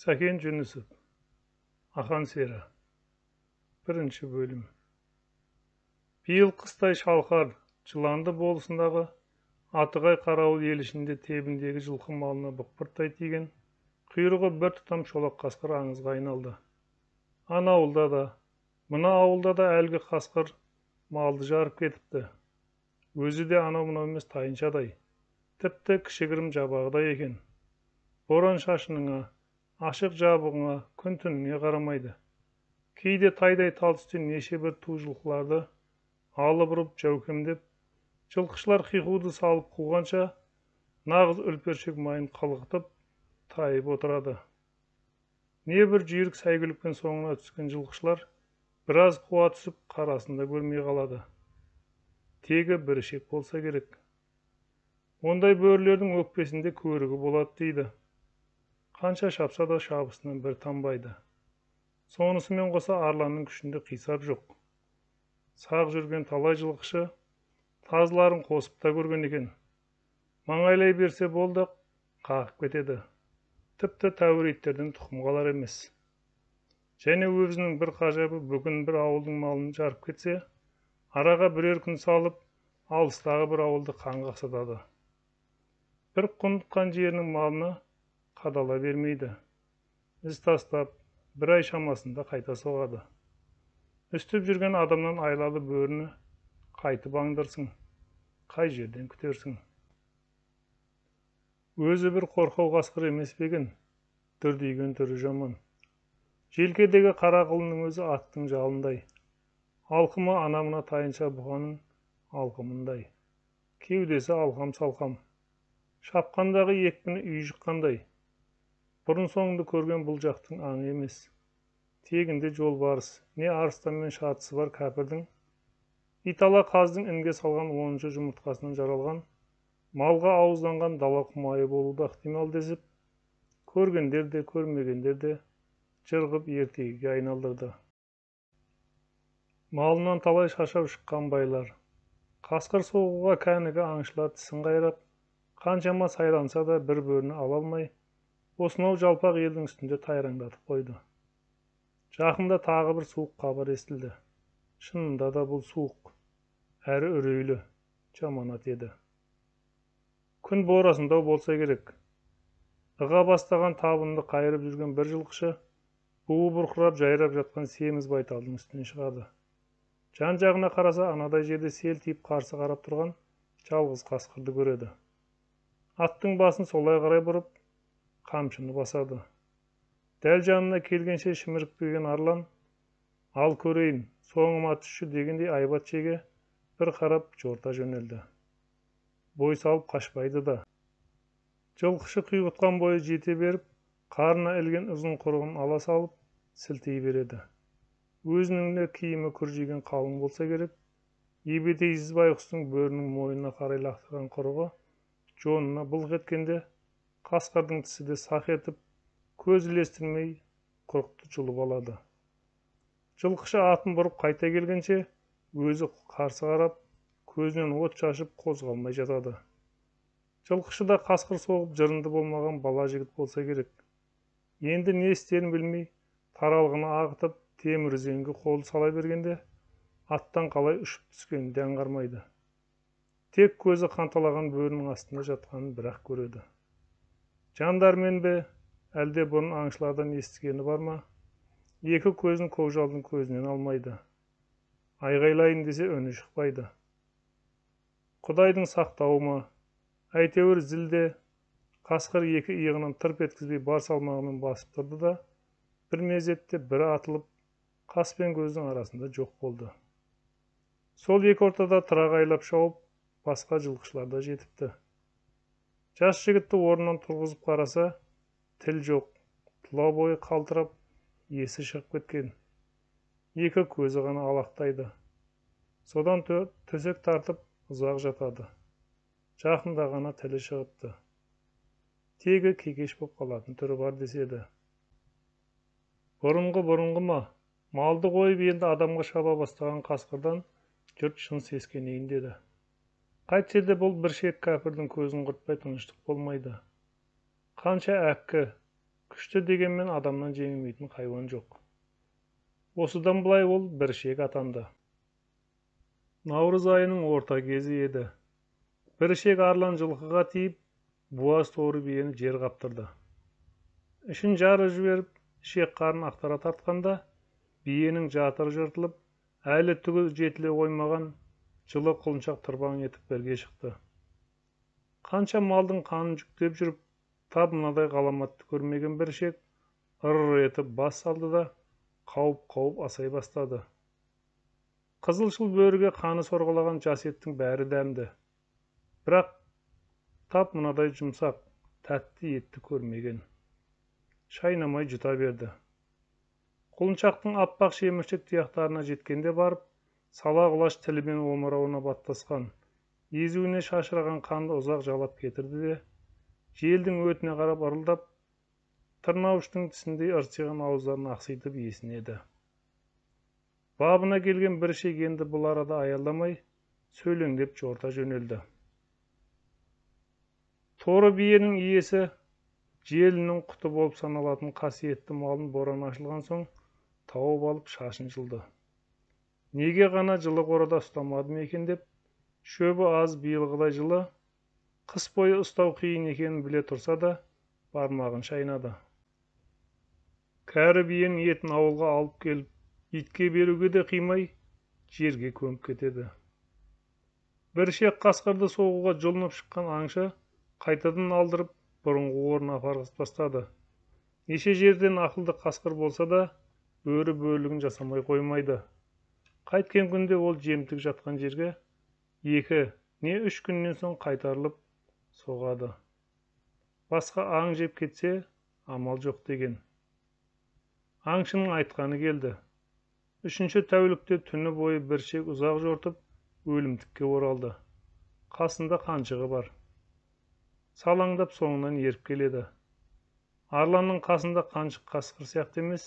Сәкен Жүнісов, Ақан сері, 1 бөлім. Биыл қыстай шалқар, Жыланды болысындағы Атығай қарауыл ел ішінде тебіндегі жылқы малына бұқпырттай тиген, құйрығы бір тұтам шолақ қасқыр аңызға айналды. Ана ауылда да, мына ауылда да әлгі қасқыр малды жарып кетіпті. Өзі де анау-мынау емес тайыншадай, тіпті кішігірім жабағыдай екен. Боран шашыныңа, ашық жабығыңа, күн түніне қарамайды. Кейде тайдай тал түстен неше бір ту жылқыларды алып ұрып жәукемдеп, жылқышылар қиқуды салып қуғанша, нағыз үлпершек майын қалғытып, тайып отырады. Не бір жүйрік сәйгүлікпен соңына түскен жылқышылар біраз қуа түсіп, қарасында көрмей қалады. Тегі бір ішек болса керек. Ондай бөрілердің өкпесінде көрігі болады дейді. Қанша шапса да шабысынан бір танбайды. Сонысымен қоса арланның күшінде қисап жоқ. Сақ жүрген талай жылқышы тазыларын қосып та көрген екен. Маңайлай берсе болды, қағып кетеді. Тіпті тәуір иттерден тұқым қалар емес. Және өзінің бір қажабы бүгін бір ауылдың малын жарып кетсе, араға бірер күн салып, алыстағы бір ауылды қанға қақсатады. Бір құныққан жерінің малына қадала бермейді. Із тастап, бір ай шамасында қайта соғады. Үстіп жүрген адамнан айлалы бөріні қайтып аңдырсың, қай жерден күтерсің. Өзі бір қорқау қасқыр емес беген, дүрдиген түрі жаман. Желкедегі қара қылының өзі аттың жалындай. Алқымы анамына тайынша бұғаның алқымындай. Кеудесі алқам-салқам. Шапқандағы екпіні үй жыққандай. Бұрын соңды көрген бұл жақтың аңы емес. Тегінде жол барыс, не арыстанмен шатысы бар кәпірдің, итала қаздың інге салған 10-шы жұмыртқасынан жаралған, малға ауызданған дала құмайы болуды ықтимал десіп, көргендер де, көрмегендер де жырғып ертегіге айналдырды. Малынан талай шашау шыққан байлар, қасқыр соғуға кәнігі аңшылар тісін қайрап, қаншама сайланса да бір бөріні ала алмай, осынау жалпақ елдің үстінде тайраңдатып қойды. Жақында тағы бір суық хабар естілді. Шынында да бұл суық, әрі үрейлі, жаманат еді. Күн борасындау болса керек. Ыға бастаған табынды қайырып жүрген бір жылқышы, буы бұрқырап жайрап жатқан семіз байталдың үстіне шығады. Жан-жағына қараса, анадай жерде сел тиіп қарсы қарап тұрған жалғыз қасқырды көреді. Аттың басын солай қарай бұрып, қамшыны басады. Дәл жанына келгенше шімірікпеген арлан, ал көрейін, соңыма түсші дегендей айбат шеге бір қарап жорта жөнелді. Бой салып қашпайды да. Жылқышы құйғытқан бойы жете беріп, қарына ілген ұзын құрығын ала салып, сілтей береді. Өзінің де киімі күржиген қалың болса керек, ебедейсіз байқұстың бөрінің мойнына қарай лақтырған құрығы жонына былқ еткенде, қасқырдың тісі де сақ етіп, көз ілестірмей құрықты жұлып алады. Жылқышы атын бұрып қайта келгенше, өзі қарсы қарап, көзінен от шашып қозғалмай жатады. Жылқышы да қасқыр соғып жырынды болмаған бала жігіт болса керек. Енді не істерін білмей, таралғыны ағытып, темір үзеңгі қолы сала бергенде, аттан қалай ұшып түскенін де аңғармайды. Тек көзі қанталаған бөрінің астында жатқанын бірақ көреді. Жандармен бе, әлде бұрын аңшылардан естігені бар ма? Екі көзін көкжалдың көзінен алмайды. Айғайлайын десе үні шықпайды. Құдайдың сақтауы ма? Әйтеуір зілде, қасқыр екі иығынан тырп еткізбей бар салмағымен басып тұрды да, бір мезетте бірі атылып, қас пен көздің арасында жоқ болды. Сол екі ортада тырағайлап шауып, басқа жылқышылар да жетіпті. Жас жігітті орнынан тұрғызып қараса, тіл жоқ, тұла бойы қалтырап, есі шығып кеткен. Екі көзі ғана алақтайды. Содан төсек тартып, ұзақ жатады. Жақында ғана тілі шығыпты. Тегі кекеш боп қалатын түрі бар деседі. Бұрынғы ма? Малды қойып енді адамға шаба бастаған қасқырдан жұрт шын сескенейін деді. Қайтсе де бұл бір шет кәпірдің көзін құртпай тыныштық болмайды. Қанша әккі, Күшті дегенмен адамнан жеңілмейтін хайуан жоқ. Осыдан былай ол бір ішек атанды. Наурыз айының орта кезі еді. Бір ішек арлан жылқыға тиіп, буаз торы биені жер қаптырды. Ішін жарып жіберіп, ішек қарын ақтара тартқанда, биенің жатыры жыртылып, әлі түгі жетіле қоймаған жылы құлыншақ тырбаң етіп бірге шықты. Қанша малдың қанын жүктеп жүріп, тап мынадай ғаламатты көрмеген бір ішек ыр етіп бас салды да, қауып асай бастады. Қызылшыл бөріге қаны сорғалаған жас еттің бәрі дәмді. Бірақ тап мынадай жұмсақ, тәтті етті көрмеген. Шайнамай жұта берді. Құлыншақтың аппақ шеміршек тұяқтарына жеткенде барып, сала құлаш тілімен омырауына баттасқан, езуіне шашыраған қанды ұзақ жалап кетірді де, желдің өтіне қарап ырылдап, тырнауыштың тісіндей ырсиған ауыздарын ақситып есінеді. Бабына келген бір ішек енді бұл арада аялдамай, сөйлеңдеп жорта жөнелді. Торы биенің иесі желінің құты болып саналатын қасиетті малын боран ашылған соң тауып алып шашын жылды. Неге ғана жылы қорада ұстамадым екен деп, шөбі аз биылғыдай жылы, қыс бойы ұстау қиын екенін біле тұрса да, бармағын шайнады. Кәрі биенің етін ауылға алып келіп, итке беруге де қимай, жерге көміп кетеді. Бір ішек қасқырды соғуға жұлынып шыққан аңшы қайтадан алдырып, бұрынғы орнына апарғызып тастады. Неше жерден ақылды қасқыр болса да, бөрі бөрлігін жасамай қоймайды. Қайткен күнде ол жемтік жатқан жерге 2 не 3 күннен соң қайтарылып соғады. Басқа аң жеп кетсе, амал жоқ деген. Аңшының айтқаны келді. 3-ші тәулікте түні бойы бір ішек ұзақ жортып, өлімтікке оралды. Қасында қаншығы бар. Салаңдап соңынан еріп келеді. Арланның қасында қаншық қасқыр сияқты емес,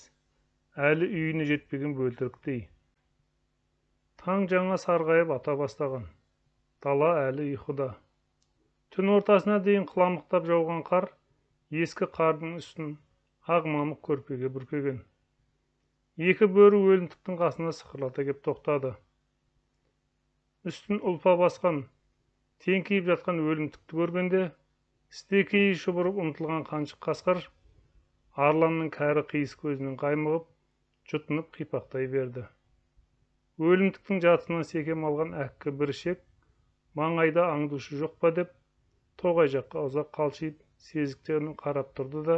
әлі үйіне жетпеген бөлтіріктей. Таң жаңа сарғайып ата бастаған. Дала әлі ұйқыда. Түн ортасына дейін қыламықтап жауған қар, ескі қардың үстін ақ мамық көрпеге бүркеген. 2 бөрі өлімтіктің қасына сықырлата кеп тоқтады. Үстін ұлпа басқан, теңкейіп жатқан өлімтікті көргенде, стекейі шұбырып ұмтылған қаншық қасқыр, арланның кәрі қиыс көзінен қаймығып, жұтынып қипақтай берді. Өлімтіктің жатынан секем алған әккі бір ішек, маңайда аңдушы жоқ па деп, тоғай жаққа ұзақ қалшиып, сезіктерін қарап тұрды да,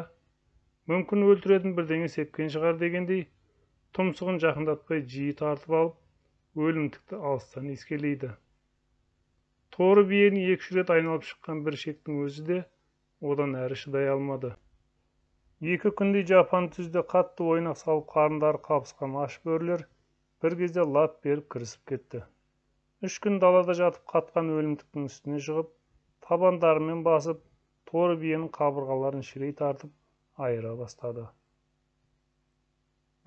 мүмкін өлтіретін бірдеңе сепкен шығар дегендей, тұмсығын жақындатпай жиі тартып алып, өлімтікті алыстан иіскелейді. Торы биені 2 рет айналып шыққан бір ішектің өзі де одан әрі шыдай алмады. 2 күндей жапан түзде қатты ойнақ салып қарындары қабысқан аш бөрілер бір кезде лап беріп кірісіп кетті. 3 күн далада жатып қатқан өлімтіктің үстіне шығып, табандарымен басып, торы биенің қабырғаларын шірей тартып айыра бастады.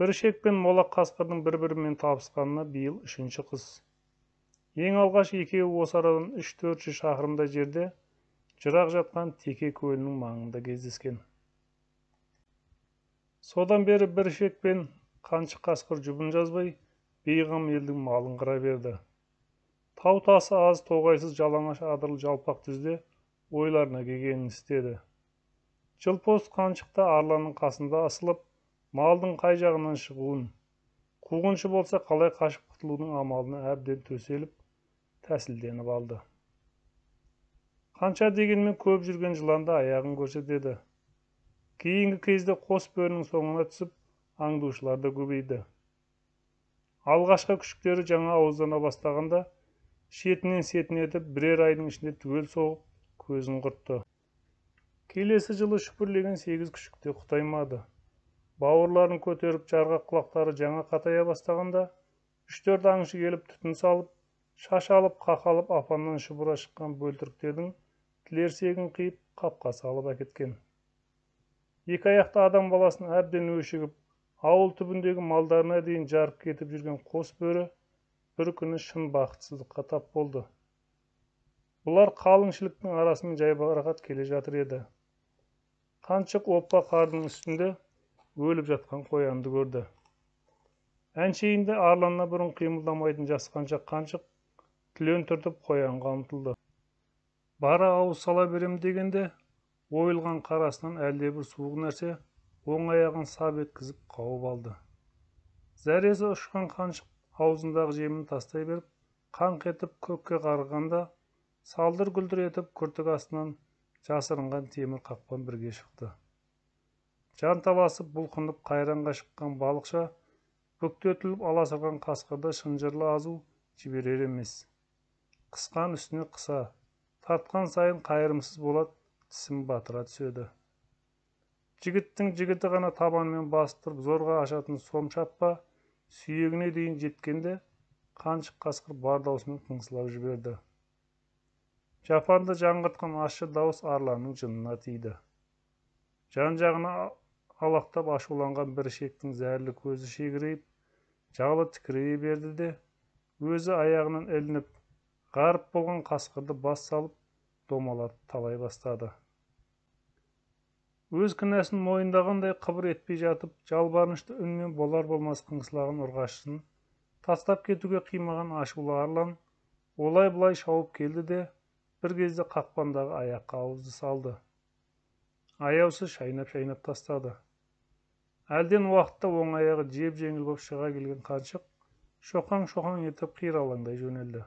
Бір ішек пен молақ қасқырдың бір-бірімен табысқанына биыл 3-ші қыс. Ең алғаш екеуі осы арадан 3-4 шақырымдай жерде жырақ жатқан Теке көлінің маңында кездескен. Содан бері бір ішек пен қаншық қасқыр жұбын жазбай, бейғам елдің малын қыра берді. Тау тасы аз тоғайсыз жалаңаш адырлы жалпақ түзде ойларына келгенін істеді. Жылпос қаншықта арланның қасында асылып, малдың қай жағынан шығуын, қуғыншы болса қалай қашып құтылудың амалына әбден төселіп, тәсілденіп алды. Қанша дегенмен көп жүрген жыланда аяғын көрсетеді. Кейінгі кезде қос бөрінің соңына түсіп, аңдушылар да көбейді. Алғашқы күшіктері жаңа ауыздана бастағанда, шетінен сетін етіп, бірер айдың ішінде түгел соғып, көзін құртты. Келесі жылы шүпірлеген 8 күшікте құтаймады. Бауырларын көтеріп жарғақ құлақтары жаңа қатая бастағанда, 3-4 аңшы келіп түтін салып, шашалып, қақалып апаннан шұбыра шыққан бөлтіріктердің тілерсегін қиып қапқа салып әкеткен. 2 аяқты адам баласын әбден өшігіп, ауыл түбіндегі малдарына дейін жарып кетіп жүрген қос бөрі бір күні шын бақытсыздыққа тап болды. Бұлар қалың шіліктің арасымен жайбарақат келе жатыр еді. Қаншық оппа қардың үстінде өліп жатқан қоянды көрді. Әншейінде арланна бұрын қимылдамайтын жас Қаншық түлен түртіп қоянға ұмтылды. Бара ауыз сала берем дегенде, ойылған қарасынан әлдебір суық нәрсе оң аяғын сап еткізіп қауып алды. Зәресі ұшқан Қаншық аузындағы жемін тастай беріп, қаңқ етіп көкке қарғанда, салдыр-гүлдір етіп күртік астынан жасырынған темір қақпан бірге шықты. Жанталасып бұлқынып қайранға шыққан балықша бүктетіліп аласырған қасқырды шынжырлы азу жіберер емес. Қысқан үстіне қыса, тартқан сайын қайырымсыз болады, тісін батыра түседі. Жігіттің жігіті ғана табанмен бастырып зорға ашатын сом шаппа сүйегіне дейін жеткенде Қаншық қасқыр бар даусымен қыңсылап жіберді. Жапанды жаңғыртқан ащы дауыс арланның жынына тиді. Жан-жағына алақтап ашуланған бір ішектің зәрлі көзі шегірейіп, жалы тікірейе берді де, өзі аяғынан ілініп, ғарып болған қасқырды бас салып, домалатып талай бастады. Өз кінәсін мойындағандай қыбыр етпей жатып, жалбарынышты үнмен болар-болмас қыңсылаған ұрғашысын тастап кетуге қимаған ашулы арлан олай-бұлай шауып келді де, бір кезде қақпандағы аяққа ауызды салды. Аяусыз шайнап-шайнап тастады. Әлден уақытта оң аяғы жеп-жеңіл боп шыға келген Қаншық шоқаң-шоқаң етіп қиралаңдай жөнелді.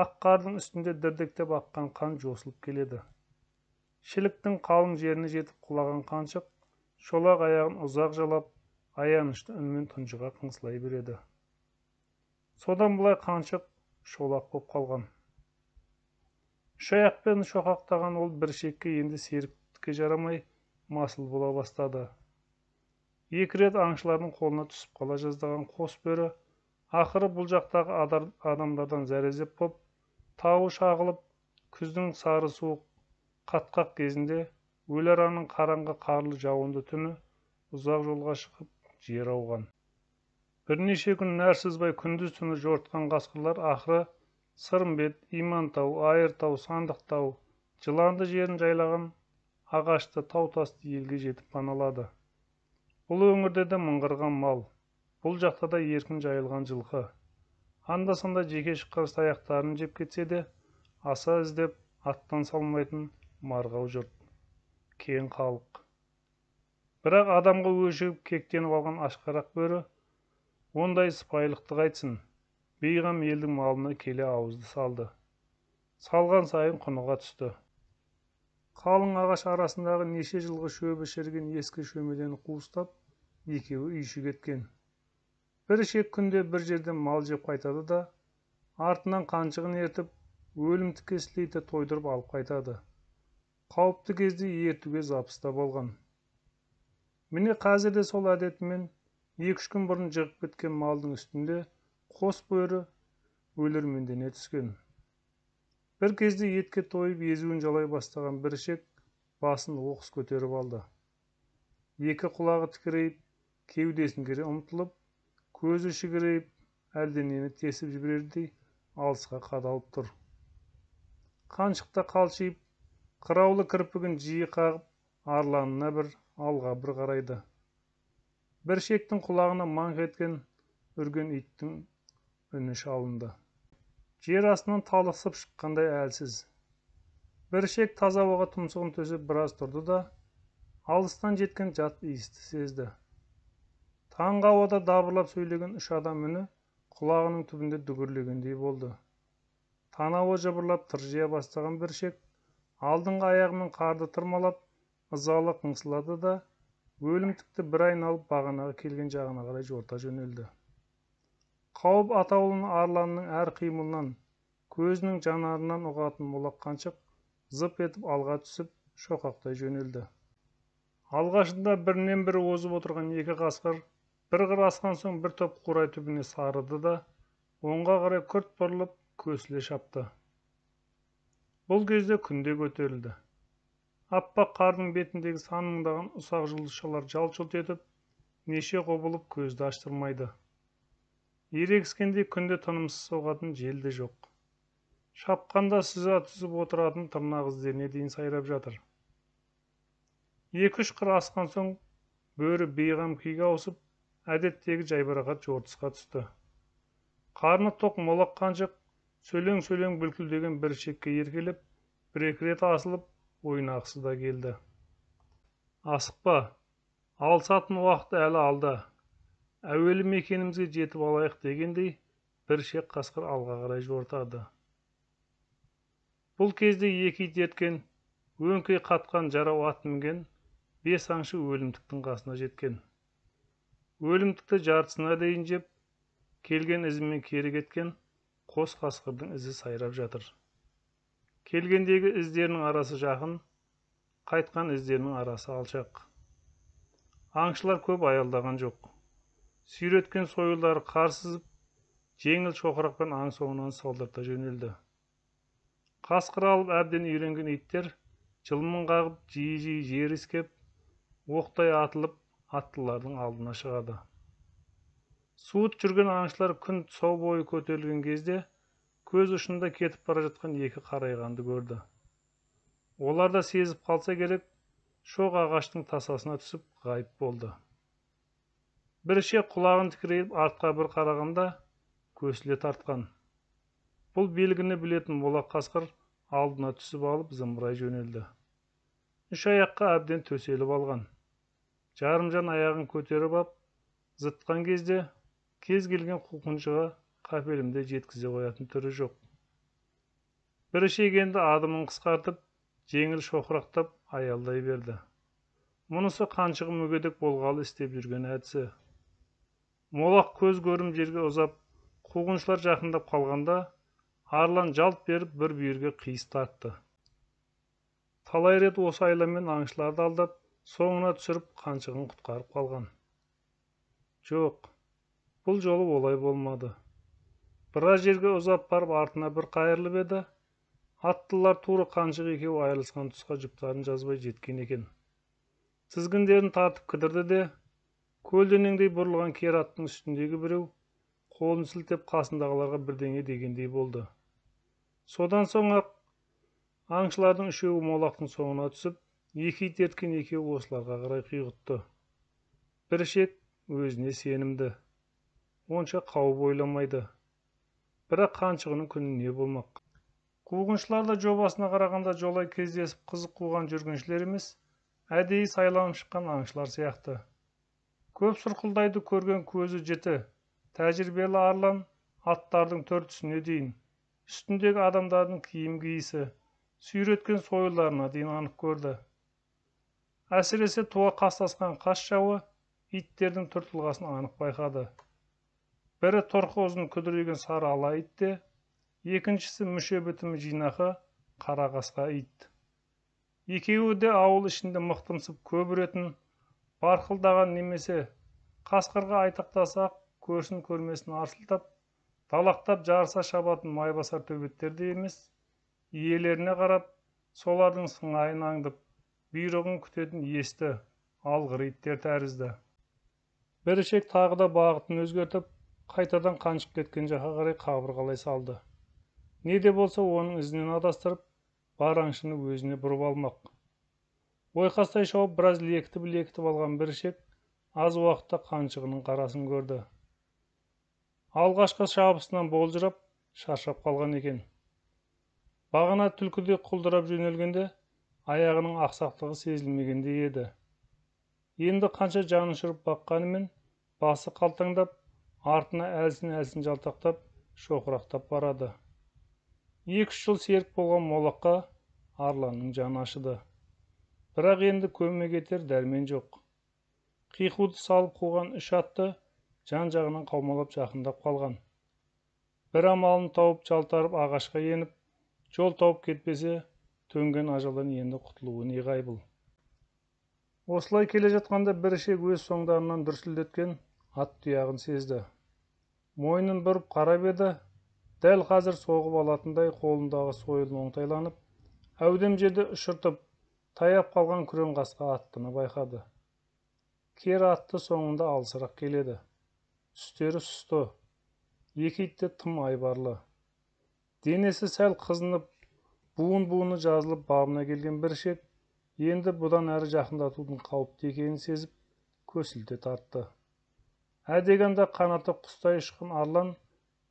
Ақ қардың үстінде дірдектеп аққан қан жосылып келеді. Шіліктің қалың жеріне жетіп құлаған Қаншық шолақ аяғын ұзақ жалап, аянышты үнмен тұнжыға қыңсылай береді. Содан бұлай Қаншық шолақ боп қалған. Үш аяқпен шоқақтаған ол бір шекке енді серіктікке жарамай масыл бола бастады. Екі рет аңшылардың қолына түсіп қала жаздаған қос бөрі ақыры бұл жақтағы адамдардан зәрезеп боп, тауы шағылып, күздің сары суық қатқақ кезінде өлі-араның қараңғы қарлы жауынды түні ұзақ жолға шығып жер ауған. Бірнеше күн нәр сызбай күндіз-түні жортқан қасқырлар ақыры Сырымбет, Имантау, Айыртау, Сандықтау, Жыланды жерін жайлаған ағашты тау-тасты елге жетіп паналады. Бұл өңірде де мыңғырған мал, бұл жақта да еркін жайылған жылқы. Анда-санда жеке шыққан аяқтарын жеп кетсе де, аса іздеп аттан салмайтын марғау жұрт, кең халық. Бірақ адамға өшігіп кектеніп алған ашқарақ бөрі ондай сыпайылықты қайтсын. Бейғам елдің малына келе ауызды салды. Салған сайын құныға түсті. Қалың ағаш арасындағы неше жылғы шөбі шірген ескі шөмелені қуыстап, екеуі үйші кеткен. Бір ішек күнде бір жерден мал жеп қайтады да, артынан Қаншығын ертіп, өлім тікесілейті тойдырып алып қайтады. Қауіпті кезде ертуге запыста болған. Міне қазір де сол әдетімен 2-3 күн бұрын жығып кеткен малдың үстінде қос бөрі өлермендене түскен. Бір кезде етке тойып езуін жалай бастаған бір ішек басын оқыс көтеріп алды. Екі құлағы тікірейіп, кеудесін кере ұмтылып, көзі шігірейіп, әлденені тесіп жіберердей алысқа қадалып тұр. Қаншықта қалшиып, қыраулы кірпігін жиі қағып, арланына бір, алға бір қарайды. Бір ішектің құлағына маңқ еткен үрген иттің үні шалынды. Жер астынан талықсып шыққандай әлсіз. Бір ішек таза ауаға тұмсығын төсеп біраз тұрды да, алыстан жеткен жат иісті сезді. Таңғы ауада дабырлап сөйлеген үш адам үні құлағының түбінде дүгірлегендей болды. Танауы жыбырлап тыржия бастаған бір ішек алдыңғы аяғымен қарды тырмалап, ызалы қыңсылады да, өлімтікті бір айналып бағанағы келген жағына қарай жорта жөнелді. Қауіп атаулыны арланның әр қимылынан, көзінің жанарынан ұғатын молақ Қаншық зып етіп алға түсіп, шоқақтай жөнелді. Алғашында бірінен бірі озып отырған екі қасқыр бір қыр асқан соң бір топ қурай түбіне сарыды да, оңға қарай күрт бұрылып көсіле шапты. Бұл кезде күнде көтерілді. Аппақ қардың бетіндегі сан мыңдаған ұсақ жұлдызшалар жалт-жұлт етіп, неше құбылып көзді аштырмайды. Ерегіскенде күнде тынымсыз соғатын жел де жоқ. Шапқанда сыза түсіп отыратын тырнақ іздеріне дейін сайрап жатыр. 2-3 қыр асқан соң бөрі бейғам күйге ауысып, әдеттегі жайбарақат жортысқа түсті. Қарны тоқ молақ қаншық, сөйлең бүлкілдеген бір шекке еркелеп, бір-екі рет асылып, ойнағысы да келді. Асықпа, алысатын уақыт әлі алда. Әуелі мекенімізге жетіп алайық дегендей, бір шек қасқыр алға қарай жортады. Бұл кезде екі ит ерткен, өңкей қатқан жарау ат мінген, 5 аңшы өлімтіктің қасына жеткен. Өлімтікті жартысына дейін жеп, келген ізімен кері кеткен, қос қасқырдың ізі сайрап жатыр. Келгендегі іздерінің арасы жақын, қайтқан іздерінің арасы алшақ. Аңшылар көп аялдаған жоқ. Сүйреткен сойылдары қарсызып, жеңіл шоқырақпен аң соңынан салдырта жөнелді. Қасқыр алып әбден үйренген иттер жылмың қағып жиі жер иіскеп, оқтай атылып, аттылардың алдына шығады. Суыт жүрген аңшылар күн сау бойы көтерілген кезде көз ұшында кетіп бара жатқан екі қарайғанды көрді. Олар да сезіп қалса керек, шоқ ағаштың тасасына түсіп ғайып болды. Бірше құлағын тікірейіп артқа бір қарағанда көсіле тартқан. Бұл белгіні білетін молақ қасқыр алдына түсіп алып зымырай жөнелді. 3 аяққа әбден төселіп алған. Жарымжан аяғын көтеріп ап, зытқан кезде кез келген қуқыншыға қапелімде жеткізе қоятын түрі жоқ. Бірі шегенді адымын қысқартып, жеңіл шоқырақтап аялдай берді. Мұнысы қаншығы мүгедек болғалы істеп жүрген әдісі. Молақ көз көрім жерге ұзап, қуғыншылар жақындап қалғанда, арлан жалт беріп бір бүйірге қиыс тартты. Талай рет осы айламен аңшыларды алдап, соңына түсіріп қаншығын құтқарып қалған. Жоқ, бұл жолы олай болмады. Біраз жерге ұзап барып артына бір қайырылып еді, аттылар тура қаншық екеуі айырылысқан тұсқа жұптарын жазбай жеткен екен. Тізгіндерін тартып кідірді де, көлденеңдей бұрылған кер аттың үстіндегі біреу қолын сілтеп қасындағыларға бірдеңе дегендей болды. Содан соң ақ аңшылардың үшеуі молақтың соңына түсіп, екі ит ерткен екеуі осыларға қарай құйғытты. Бір шек өзіне сенімді, онша қауіп ойламайды. Бірақ қаншығының күні не болмақ? Қуғыншылар да жобасына қарағанда жолай кездесіп қызық қуған жүргіншілер емес, әдейі сайланып шыққан аңшылар сияқты. Көп сұрқылдайды көрген көзі жіті, тәжірибелі арлан аттардың түр-түсіне дейін, үстіндегі адамдардың киім киісі, сүйреткен сойылдарына дейін анық көрді. Әсіресе туа қастасқан қас жауы иттердің түр-тұлғасын анық байқады. Бірі торқы ұзын күдірейген сары ала итте, екіншісі мүше бітімі жинақы қара қасқа ит. Екеуі де ауыл ішінде мықтымсып көп үретін, барқылдаған немесе қасқырға айтақтасақ көрсін көрмесін арсылтап, далақтап жарыса шабатын майбасар төбеттерде емес, иелеріне қарап, солардың сыңайын аңдып, бұйрығын күтетін есті, алғыр иттер тәрізді. Бірішек тағы да бағытын өзгертіп, қайтадан қаншық кеткен жаққа қарай қабырғалай салды. Не де болса оның ізінен адастырып, бар аңшыны өзіне бұрып алмақ. Ойқастай шауып біраз лекітіп алған бірішек аз уақытта қаншығының қарасын көрді. Алғашқы шабысынан болжырап, шаршап қалған екен. Бағана түлкіде құлдырап жөнелгенде, аяғының ақсақтығы сезілмегендей еді. Енді қанша жаны ұшырып баққанымен, басы қалтаңдап, артына әлсін жалтақтап, шоқырақтап барады. 2-3 жыл серік болған молаққа арланның жаны ашыды. Бірақ енді көмек етер дәрмен жоқ. Қиқуды салып қуған 3 атты жан-жағынан қаумалап жақындап қалған. Бір амалын тауып жалтарып ағашқа еніп, жол тауып кетпесе, төнген ажалдан енді құтылуы неғайбыл. Осылай келе жатқанда бірішек өз соңдарынан дүрсілдеткен ат тұяғын сезді. Мойнын бұрып қарап еді, дәл қазір соғып алатындай қолындағы сойылын оңтайланып, әудем жерде ұшыртып, таяп қалған күрең қасқа аттыны байқады. Кер атты соңында алысырақ келеді. Түстері сұсты, екі итте тым айбарлы. Денесі сәл қызынып, буыны жазылып бабына келген біршек, Енді бұдан әрі жақындатудың қауіпті екенін сезіп, көсілте тартты. Әдеганда қанаты құстай ұшқан арлан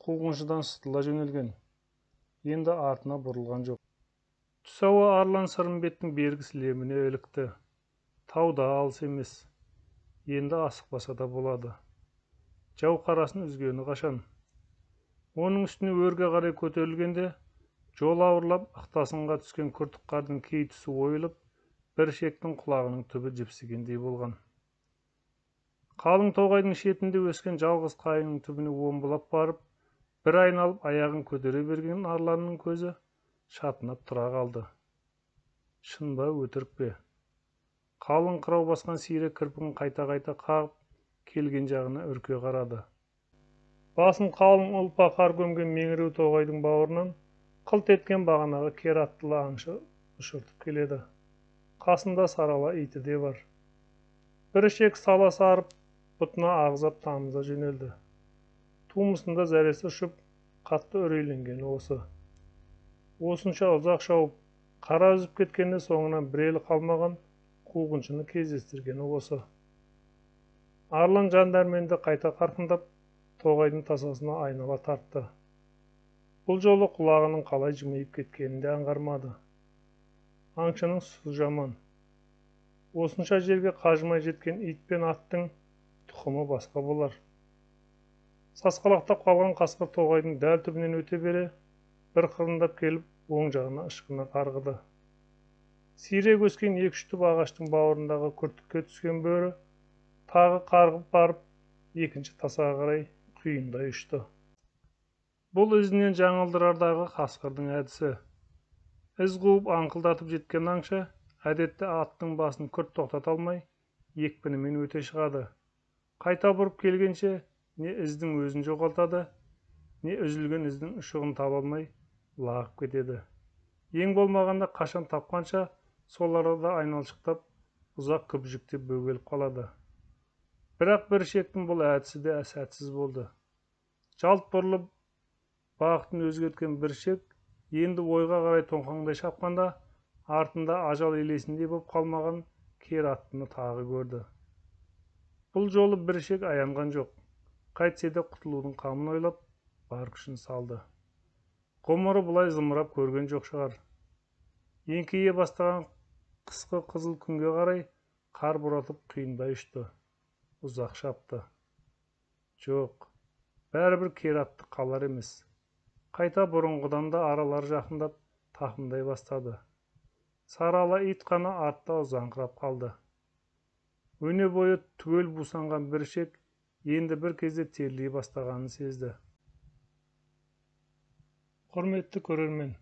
қуғыншыдан сытыла жөнелген. Енді артына бұрылған жоқ. Түс ауа арлан Сырымбеттің бергі сілеміне ілікті. Тауда алыс емес. Енді асықпаса да болады. Жау қарасын үзгені қашан. Оның үстіне өрге қарай көтерілгенде, жол ауырлап ықтасынға түскен күртік қардың кей тұсы ойылып, бір шектің құлағының түбі жіпсігендей болған. Қалың тоғайдың шетінде өскен жалғыз қайыңның түбіне омбылап барып, бір айналып аяғын көтере берген арланның көзі шатынап тұра қалды. Шын ба, өтірік пе? Қалың қырау басқан сирек кірпігін қайта-қайта қағып, келген жағына үрке қарады. Басын қалың ұлпа қар көмген меңіреу тоғайдың бауырынан қылт еткен бағанағы кер аттылы аңшы ұшыртып келеді. Қасында сарала иті де бар. Бір ішек сала сарып, бұтына ағызап тамыза жөнелді. Тумысында зәресі ұшып, қатты үрейленгені осы. Осынша ұзақ шауып, қара үзіп кеткенде соңынан бір елі қалмаған қуғыншыны кездестіргені осы. Арлан жандәрменді қайта қарқындап, тоғайдың тасасына айнала тартты. Бұл жолы құлағының қалай жымиып кеткенін де аңғармады. Аңшының су жаман. Осынша жерге қажымай жеткен ит пен аттың тұқымы басқа болар. Сасқалақтап қалған қасқыр тоғайдың дәл түбінен өте бере, бір қырындап келіп, оң жағына ышқына қарғыды. Сирек өскен екі-үш түп ағаштың бауырындағы күртікке түскен бөрі тағы қарғып барып, екінші тасаға қарай құйындай ұшты. Бұл ізінен жаңылдырардағы қасқырдың әдісі. Із қуып аңқылдатып жеткен аңшы әдетте аттың басын күрт тоқтата алмай, екпінімен өте шығады. Қайта бұрып келгенше не іздің өзін жоғалтады, не үзілген іздің ұшығын таба алмай лағып кетеді. Ең болмағанда қашан тапқанша сол арада айналшықтап, ұзақ күпжіктеп бөгеліп қалады. Бірақ бір ішектің бұл әдісі де сәтсіз болды. Жалт бұрылып, бағытын өзгерткен бір ішек енді ойға қарай тоңқаңдай шапқанда, артында ажал елесіндей боп қалмаған кер аттыны тағы көрді. Бұл жолы бір ішек аянған жоқ. Қайтсе де құтылудың қамын ойлап, бар күшін салды. Ғұмыры бұлай зымырап көрген жоқ шығар. Еңкейе бастаған қысқы қызыл күнге қарай қар боратып құйындай ұшты. Ұзақ шапты. Жоқ, бәрібір кер атты қалар емес. Қайта бұрынғыдан да аралар жақындап тақымдай бастады. Сарала ит қана артта ұзаңқырап қалды. Өне бойы түгел бусанған бір ішек енді бір кезде терлей бастағанын сезді. Құрметті көрермен,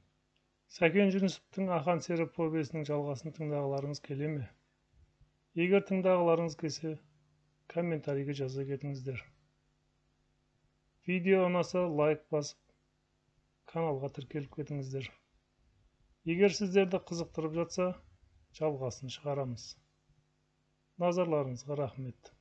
Сәкен Жүнісовтың Ақан сері повесінің жалғасын тыңдағыларыңыз келе ме? Егер тыңдағыларыңыз келсе, комментарийге жаза кетіңіздер. Видео ұнаса лайк басып, каналға тіркеліп кетіңіздер. Егер сіздерді қызықтырып жатса, жалғасын шығарамыз. Назарларыңызға рахмет.